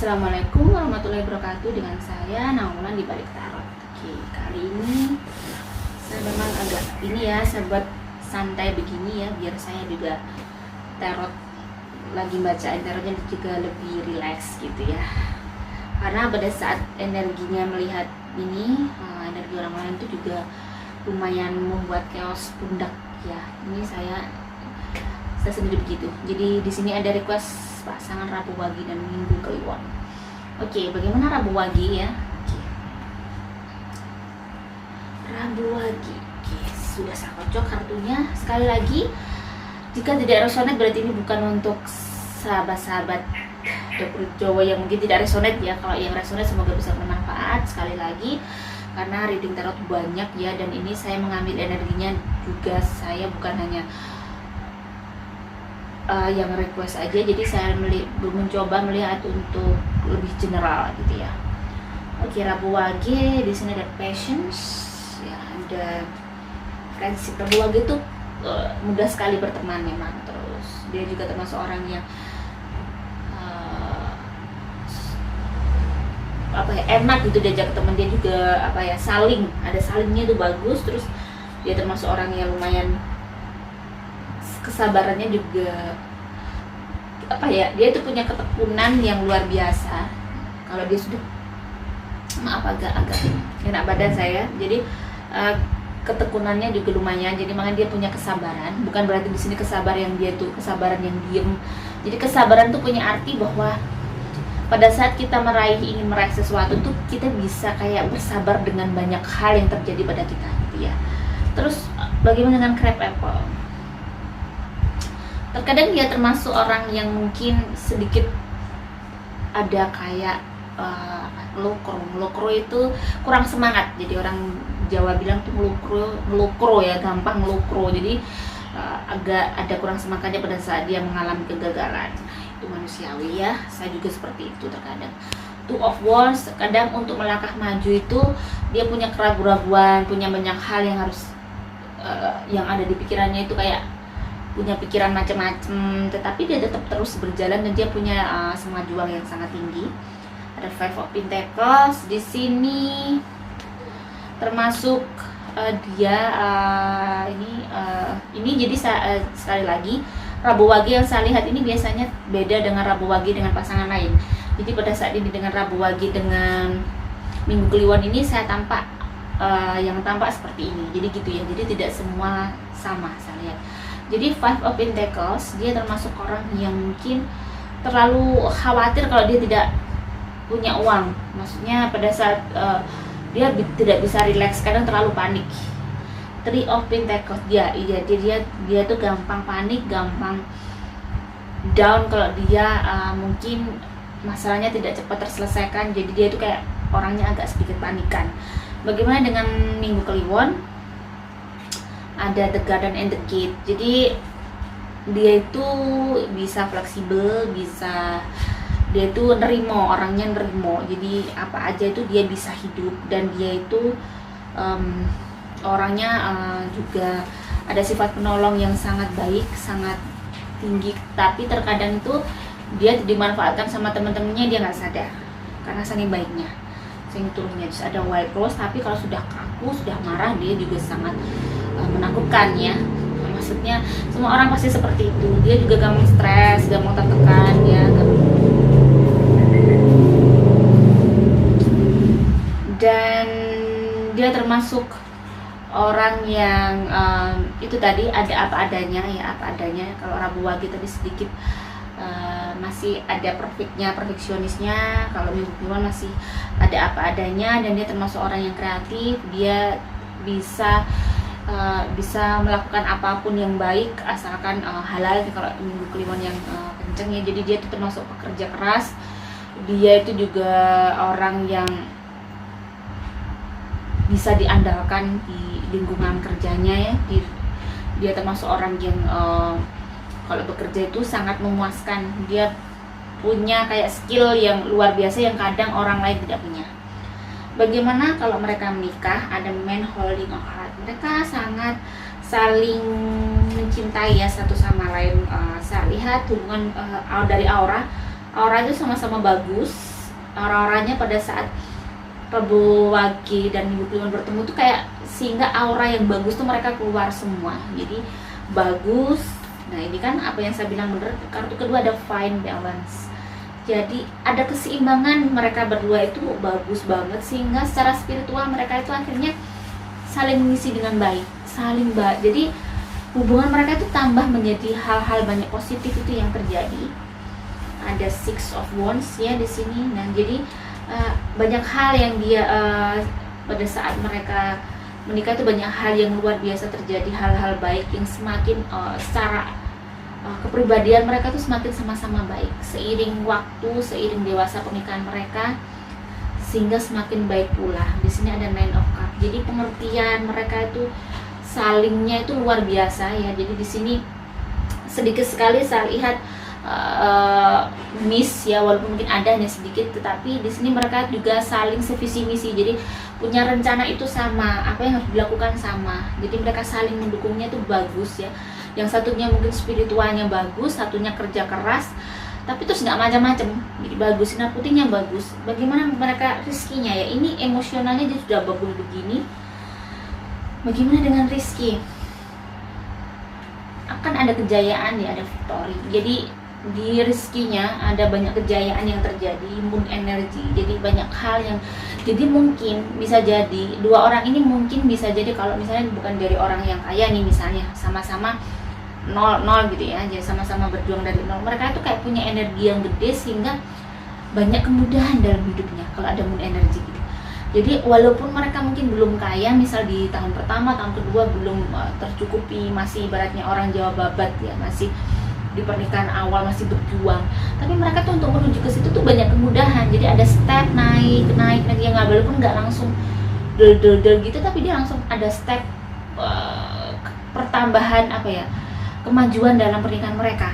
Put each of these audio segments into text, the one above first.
Assalamualaikum warahmatullahi wabarakatuh. Dengan saya Naulan di Balik Tarot. Oke, kali ini saya memang agak saya buat santai begini ya, biar saya juga tarot lagi bacaan tarotnya juga lebih rileks gitu ya. Karena pada saat energinya melihat ini, energi orang lain itu juga lumayan membuat chaos pundak ya. Ini saya sendiri begitu. Jadi di sini ada request pasangan Rabu Wage dan Minggu Kliwon. Oke, bagaimana Rabu Wage ya? Oke. Rabu Wage. Oke, sudah saya kocok kartunya. Sekali lagi, jika tidak resonate berarti ini bukan untuk sahabat-sahabat dapur Jawa yang mungkin tidak resonate ya. Kalau yang resonate semoga bisa bermanfaat. Sekali lagi, karena reading tarot banyak ya, dan ini saya mengambil energinya juga, saya bukan hanya yang request aja, jadi saya mencoba melihat untuk lebih general gitu ya. Oke, Rabu Wage di sini ada patience ya, ada prinsip. Rabu Wage itu mudah sekali berteman memang, terus dia juga termasuk orang yang enak gitu diajak teman, dia juga ada salingnya itu bagus, terus dia termasuk orang yang lumayan kesabarannya juga dia itu punya ketekunan yang luar biasa. Kalau dia sudah agak enak badan saya, jadi ketekunannya juga lumayan, jadi makanya dia punya kesabaran. Bukan berarti di sini kesabaran yang diem. Jadi kesabaran tuh punya arti bahwa pada saat kita ingin meraih sesuatu tuh kita bisa kayak bersabar dengan banyak hal yang terjadi pada kita gitu ya. Terus bagaimana dengan crab apple? Terkadang dia termasuk orang yang mungkin sedikit ada kayak ngelokro itu kurang semangat. Jadi orang Jawa bilang tuh ngelokro ya, gampang ngelokro. Jadi agak ada kurang semangatnya pada saat dia mengalami kegagalan. Itu manusiawi ya, saya juga seperti itu terkadang. Two of Wands, kadang untuk melangkah maju itu dia punya keraguan-raguan, punya banyak hal yang harus yang ada di pikirannya itu kayak punya pikiran macam-macam, tetapi dia tetap terus berjalan dan dia punya semangat juang yang sangat tinggi. Ada Five of Pentacles di sini, termasuk ini jadi sekali lagi Rabu Wage yang saya lihat ini biasanya beda dengan Rabu Wage dengan pasangan lain. Jadi pada saat ini dengan Rabu Wage dengan Minggu Kliwon ini saya tampak yang tampak seperti ini. Jadi gitu ya. Jadi tidak semua sama saya lihat. Jadi Five of Pentacles dia termasuk orang yang mungkin terlalu khawatir kalau dia tidak punya uang. Maksudnya pada saat dia tidak bisa rileks, kadang terlalu panik. Three of Pentacles dia tuh gampang panik, gampang down kalau dia mungkin masalahnya tidak cepat terselesaikan. Jadi dia itu kayak orangnya agak sedikit panikan. Bagaimana dengan Minggu Kliwon? Ada The Garden and the Gate. Jadi dia itu bisa fleksibel, dia itu orangnya nerimo. Jadi apa aja itu dia bisa hidup, dan dia itu orangnya juga ada sifat penolong yang sangat baik, sangat tinggi. Tapi terkadang itu dia dimanfaatkan sama teman-temannya, dia nggak sadar karena saking baiknya. Saking turunnya ada White Rose, tapi kalau sudah kaku, sudah marah, dia juga sangat menakutkan ya. Maksudnya semua orang pasti seperti itu. Dia juga gampang stres, gampang tertekan ya, dan dia termasuk orang yang itu tadi ada apa adanya ya, apa adanya. Kalau Rabu Wage tadi sedikit masih ada perfeksionisnya. Kalau Minggu Kliwon masih ada apa adanya, dan dia termasuk orang yang kreatif. Dia bisa melakukan apapun yang baik asalkan halal. Kalau Minggu Kliwon yang kenceng ya, jadi dia itu termasuk pekerja keras. Dia itu juga orang yang bisa diandalkan di lingkungan kerjanya ya. Dia termasuk orang yang kalau bekerja itu sangat memuaskan. Dia punya kayak skill yang luar biasa yang kadang orang lain tidak punya. Bagaimana kalau mereka menikah? Ada Man Holding a Heart. Mereka sangat saling mencintai ya satu sama lain. Saya lihat hubungan dari aura itu sama-sama bagus, aura-auranya pada saat Rabu Wage dan Minggu Kliwon bertemu tuh kayak sehingga aura yang bagus tuh mereka keluar semua. Jadi bagus. Nah ini kan apa yang saya bilang bener, kartu kedua ada fine balance. Jadi ada keseimbangan mereka berdua itu bagus banget, sehingga secara spiritual mereka itu akhirnya saling mengisi dengan baik, jadi hubungan mereka itu tambah menjadi hal-hal banyak positif itu yang terjadi. Ada Six of Wands ya di sini. Nah jadi banyak hal yang dia pada saat mereka menikah itu banyak hal yang luar biasa terjadi, hal-hal baik yang semakin secara kepribadian mereka tuh semakin sama-sama baik seiring waktu, seiring dewasa pernikahan mereka, sehingga semakin baik pula. Di sini ada Nine of Cups. Jadi pengertian mereka itu salingnya itu luar biasa ya. Jadi di sini sedikit sekali saya lihat miss ya, walaupun mungkin ada hanya sedikit, tetapi di sini mereka juga saling sevisi misi. Jadi punya rencana itu sama, apa yang harus dilakukan sama. Jadi mereka saling mendukungnya itu bagus ya. Yang satunya mungkin spiritualnya bagus, satunya kerja keras, tapi terus nggak macam-macam. Jadi bagus, sinar putihnya bagus. Bagaimana mereka rezekinya ya? Ini emosionalnya dia sudah bagus begini. Bagaimana dengan rezeki? Akan ada kejayaan ya, ada victory. Jadi di rezekinya ada banyak kejayaan yang terjadi, moon energy. Jadi banyak hal yang, jadi mungkin bisa jadi dua orang ini mungkin bisa jadi kalau misalnya bukan dari orang yang kaya nih, misalnya sama-sama nol gitu ya, jadi sama-sama berjuang dari nol. Mereka itu kayak punya energi yang gede sehingga banyak kemudahan dalam hidupnya kalau ada moon energy gitu. Jadi walaupun mereka mungkin belum kaya, misal di tahun pertama, tahun kedua belum tercukupi, masih ibaratnya orang Jawa babat ya, masih di pernikahan awal masih berjuang, tapi mereka tuh untuk menuju ke situ tuh banyak kemudahan. Jadi ada step naik ya, nggak, walaupun nggak langsung del gitu, tapi dia langsung ada step pertambahan apa ya, kemajuan dalam pernikahan mereka.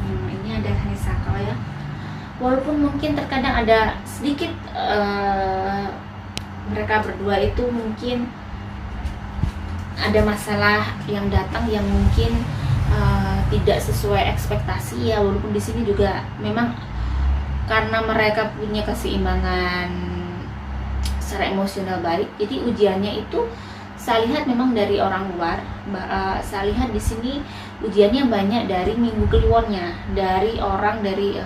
Ini ada Hanisaka ya, walaupun mungkin terkadang ada sedikit mereka berdua itu mungkin ada masalah yang datang yang mungkin tidak sesuai ekspektasi ya. Walaupun di sini juga memang karena mereka punya keseimbangan secara emosional baik, jadi ujiannya itu saya lihat memang dari orang luar. Saya lihat di sini ujiannya banyak dari Minggu Kliwonnya, dari orang dari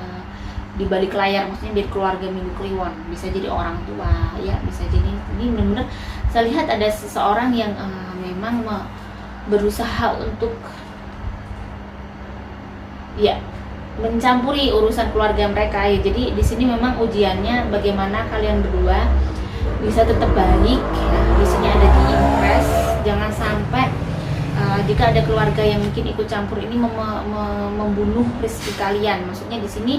di balik layar, maksudnya dari keluarga Minggu Kliwon, bisa jadi orang tua ya, bisa jadi ini benar-benar saya lihat ada seseorang yang memang berusaha untuk ya mencampuri urusan keluarga mereka ya. Jadi di sini memang ujiannya bagaimana kalian berdua bisa tetap baik ya. Di sini ada di impress, jangan sampai jika ada keluarga yang mungkin ikut campur ini membunuh rezeki kalian. Maksudnya di sini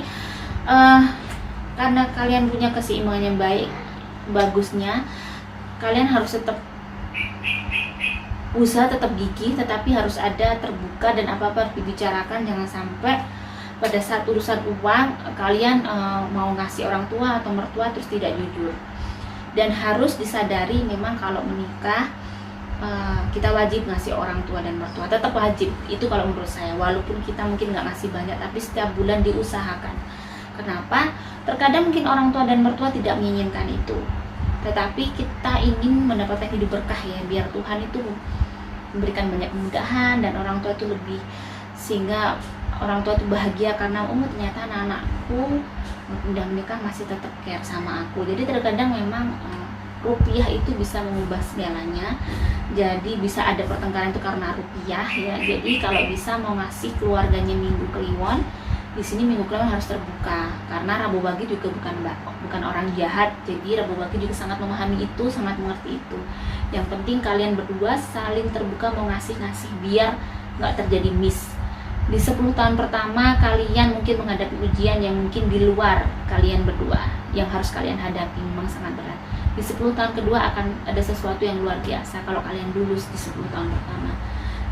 karena kalian punya keseimbangan yang baik, bagusnya kalian harus tetap usaha, tetap gigih, tetapi harus ada terbuka dan apa-apa harus dibicarakan. Jangan sampai pada saat urusan uang kalian mau ngasih orang tua atau mertua terus tidak jujur. Dan harus disadari memang kalau menikah kita wajib ngasih orang tua dan mertua, tetap wajib itu kalau menurut saya. Walaupun kita mungkin nggak ngasih banyak, tapi setiap bulan diusahakan. Kenapa? Terkadang mungkin orang tua dan mertua tidak menginginkan itu, tetapi kita ingin mendapatkan hidup berkah ya, biar Tuhan itu memberikan banyak kemudahan dan orang tua itu lebih, sehingga orang tua itu bahagia karena ternyata anak-anakku udah menikah masih tetap care sama aku. Jadi terkadang memang rupiah itu bisa mengubah segalanya. Jadi bisa ada pertengkaran itu karena rupiah ya. Jadi kalau bisa mau ngasih keluarganya Minggu Kliwon, di sini Minggu Kliwon harus terbuka, karena Rabu Wage juga bukan orang jahat. Jadi Rabu Wage juga sangat memahami itu, sangat mengerti itu. Yang penting kalian berdua saling terbuka mau ngasih-ngasih biar nggak terjadi miss. Di 10 tahun pertama kalian mungkin menghadapi ujian yang mungkin di luar kalian berdua, yang harus kalian hadapi, memang sangat berat. Di 10 tahun kedua akan ada sesuatu yang luar biasa kalau kalian lulus di 10 tahun pertama.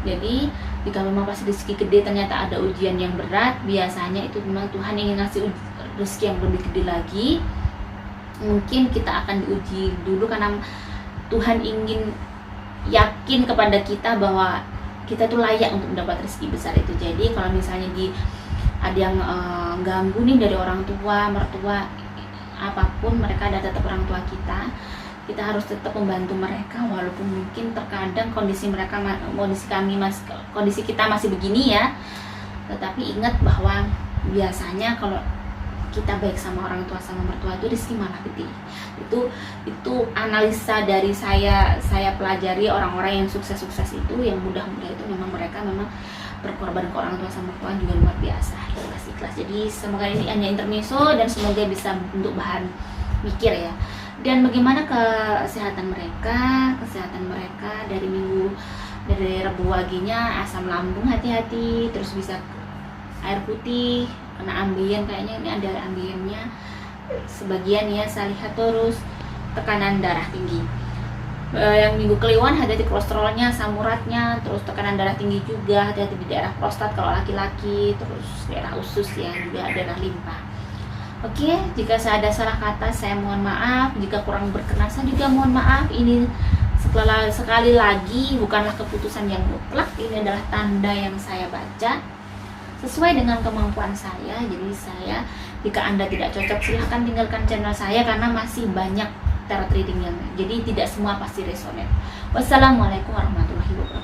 Jadi jika memang pas rezeki gede ternyata ada ujian yang berat, biasanya itu memang Tuhan ingin ngasih rezeki yang lebih gede lagi. Mungkin kita akan diuji dulu karena Tuhan ingin yakin kepada kita bahwa kita tuh layak untuk mendapat rezeki besar itu. Jadi kalau misalnya ada yang ganggu nih dari orang tua, mertua, apapun mereka ada tetap orang tua kita. Kita harus tetap membantu mereka walaupun mungkin terkadang kondisi kita masih begini ya. Tetapi ingat bahwa biasanya kalau kita baik sama orang tua sama mertua itu rezeki malah gede. Itu analisa dari saya pelajari orang-orang yang sukses itu, yang mudah-mudah itu memang mereka memang berkorban ke orang tua sama mertua juga luar biasa, ikhlas. Jadi semoga ini hanya intermezzo dan semoga bisa untuk bahan mikir ya. Dan bagaimana kesehatan mereka dari Rabu Waginya, asam lambung hati-hati, terus bisa air putih, kena ambien, kayaknya ini ada ambiennya sebagian ya, saya lihat. Terus tekanan darah tinggi, yang Minggu Kliwon hati-hati kolesterolnya, asam uratnya, terus tekanan darah tinggi juga, hati-hati di daerah prostat kalau laki-laki, terus daerah usus ya, juga daerah limpa. Oke, jika saya ada salah kata saya mohon maaf, jika kurang berkenan saya juga mohon maaf. Ini sekali lagi bukanlah keputusan yang mutlak, ini adalah tanda yang saya baca sesuai dengan kemampuan saya. Jadi jika Anda tidak cocok silahkan tinggalkan channel saya karena masih banyak tarot reading yang jadi tidak semua pasti resonate. Wassalamualaikum warahmatullahi wabarakatuh.